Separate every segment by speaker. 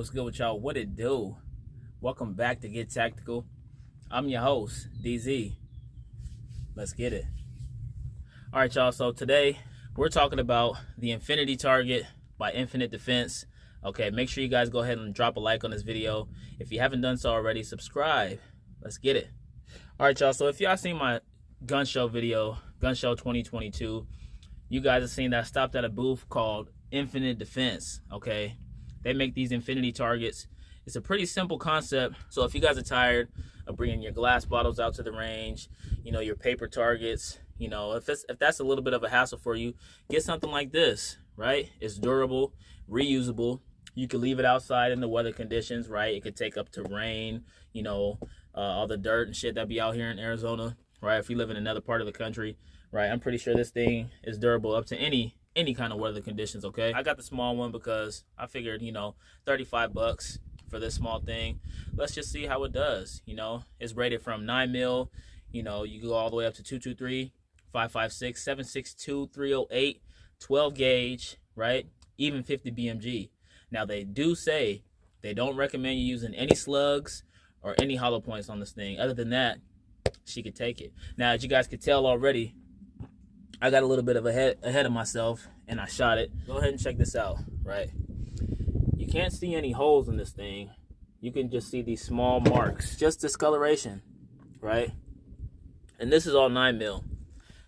Speaker 1: what's good with y'all? What it do? Welcome back to Get Tactical. I'm your host, DZ. Let's get it. All right, y'all. So today we're talking about the Infinity Target by Infinite Defense. Okay, make sure you guys go ahead and drop a like on this video. If you haven't done so already, subscribe. Let's get it. All right, y'all. So if y'all seen my gun show video, Gun Show 2022, you guys have seen that I stopped at a booth called Infinite Defense. Okay, they make these Infinity Targets. It's a pretty simple concept. So if you guys are tired of bringing your glass bottles out to the range, you know, your paper targets, you know, if that's a little bit of a hassle for you, get something like this, right? It's durable, reusable. You can leave it outside in the weather conditions, right? It could take up to rain, you know, all the dirt and shit that be out here in Arizona, right? If you live in another part of the country, right? I'm pretty sure this thing is durable up to any kind of weather conditions, okay? I got the small one because I figured, you know, 35 bucks for this small thing. Let's just see how it does. You know, it's rated from 9 mil, you know, you go all the way up to 223, 556, 762, 308, 12 gauge, right? Even 50 BMG. Now they do say they don't recommend you using any slugs or any hollow points on this thing. Other than that, she could take it. Now, as you guys could tell already, I got a little bit of ahead of myself and I shot it. Go ahead and check this out, right? You can't see any holes in this thing. You can just see these small marks, just discoloration, right? And this is all 9 mil.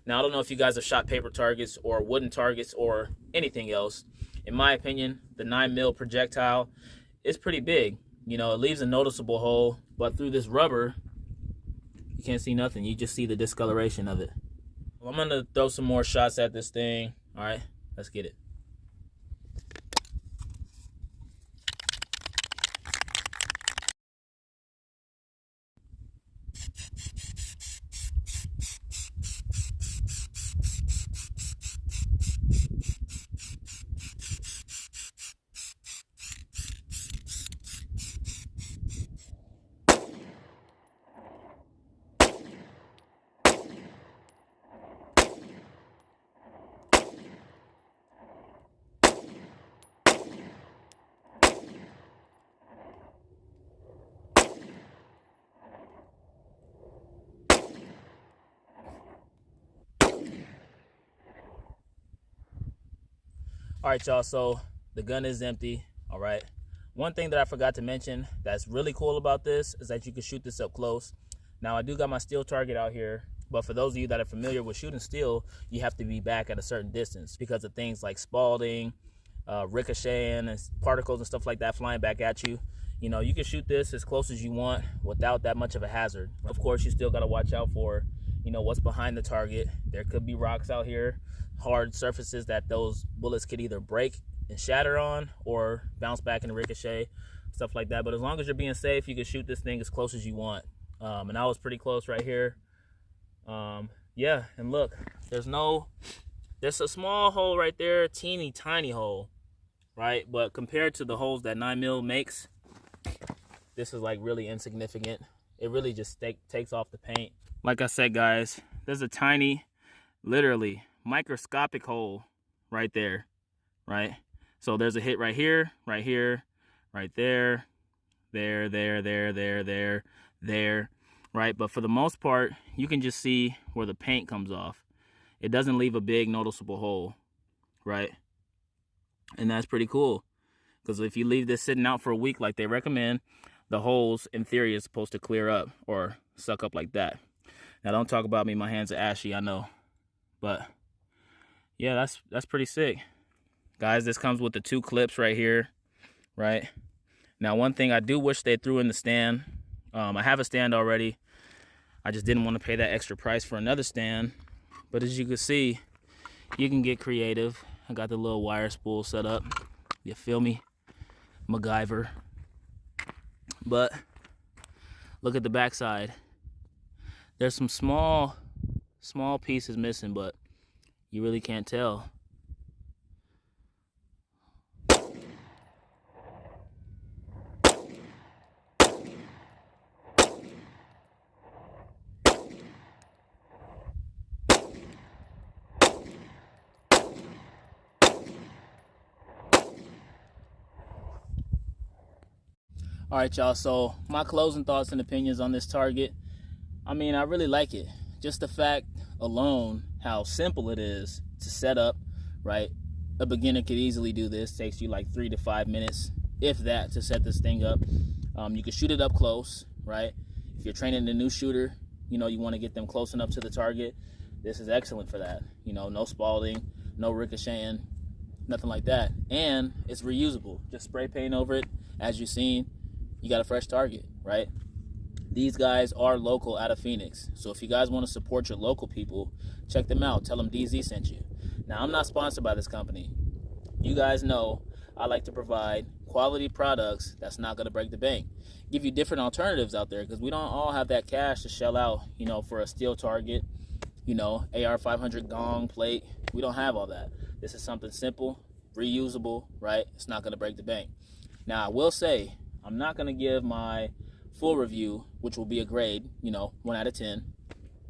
Speaker 1: Now, I don't know if you guys have shot paper targets or wooden targets or anything else. In my opinion, the 9 mil projectile is pretty big. You know, it leaves a noticeable hole, but through this rubber, you can't see nothing. You just see the discoloration of it. Well, I'm gonna throw some more shots at this thing. All right, let's get it. All right, y'all, so the gun is empty, all right? One thing that I forgot to mention that's really cool about this is that you can shoot this up close. Now, I do got my steel target out here, but for those of you that are familiar with shooting steel, you have to be back at a certain distance because of things like spalding, ricocheting, and particles and stuff like that flying back at you. You know, you can shoot this as close as you want without that much of a hazard. Of course, you still got to watch out for, you know, what's behind the target. There could be rocks out here, hard surfaces that those bullets could either break and shatter on or bounce back and ricochet, stuff like that. But as long as you're being safe, you can shoot this thing as close as you want. And I was pretty close right here. Yeah, and look, there's a small hole right there, teeny tiny hole, right? But compared to the holes that 9 mil makes, this is like really insignificant. It really just takes off the paint. Like I said, guys, there's a tiny, literally microscopic hole right there, right? So there's a hit right here, right here, right there, there, right? But for the most part, you can just see where the paint comes off. It doesn't leave a big noticeable hole, right? And that's pretty cool, because if you leave this sitting out for a week like they recommend, the holes in theory is supposed to clear up or suck up like that. Now, don't talk about me, my hands are ashy, I know, but yeah, that's pretty sick. Guys, this comes with the 2 clips right here, right? Now, one thing I do wish they threw in the stand. I have a stand already. I just didn't want to pay that extra price for another stand. But as you can see, you can get creative. I got the little wire spool set up. You feel me? MacGyver. But look at the backside. There's some small pieces missing, but you really can't tell. All right, y'all, so my closing thoughts and opinions on this target. I mean, I really like it. Just the fact alone, how simple it is to set up, right? A beginner could easily do this. Takes you like 3 to 5 minutes, if that, to set this thing up. You can shoot it up close, right? If you're training a new shooter, you know, you want to get them close enough to the target. This is excellent for that. You know, no spalding, no ricocheting, nothing like that. And it's reusable. Just spray paint over it. As you've seen, you got a fresh target, right? These guys are local out of Phoenix. So if you guys want to support your local people, check them out. Tell them DZ sent you. Now, I'm not sponsored by this company. You guys know I like to provide quality products that's not going to break the bank. Give you different alternatives out there, because we don't all have that cash to shell out, you know, for a steel target, you know, AR-500 gong plate. We don't have all that. This is something simple, reusable, right? It's not going to break the bank. Now, I will say, I'm not going to give my full review, which will be a grade, you know, 1 out of 10.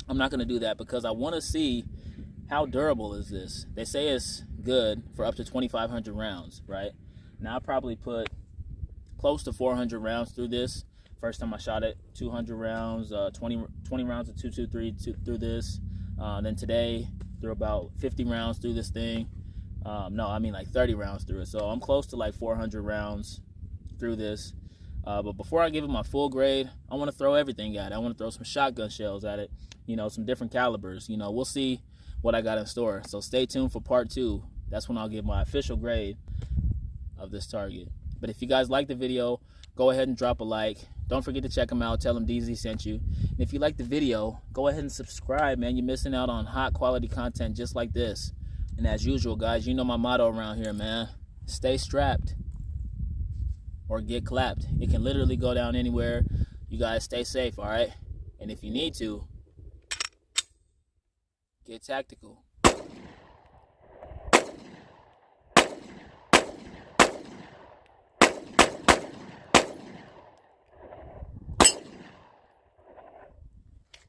Speaker 1: I'm not going to do that because I want to see how durable is this. They say it's good for up to 2,500 rounds, right? Now, I probably put close to 400 rounds through this. First time I shot it, 200 rounds, 20 rounds of 223 through this. Then today, threw about 50 rounds through this thing. No, I mean like 30 rounds through it. So I'm close to like 400 rounds through this. But before I give it my full grade, I want to throw everything at it. I want to throw some shotgun shells at it, you know, some different calibers. You know, we'll see what I got in store. So stay tuned for part 2. That's when I'll give my official grade of this target. But if you guys like the video, go ahead and drop a like. Don't forget to check them out. Tell them DZ sent you. And if you like the video, go ahead and subscribe, man. You're missing out on hot quality content just like this. And as usual, guys, you know my motto around here, man. Stay strapped or get clapped. It can literally go down anywhere. You guys stay safe, all right? And if you need to, get tactical.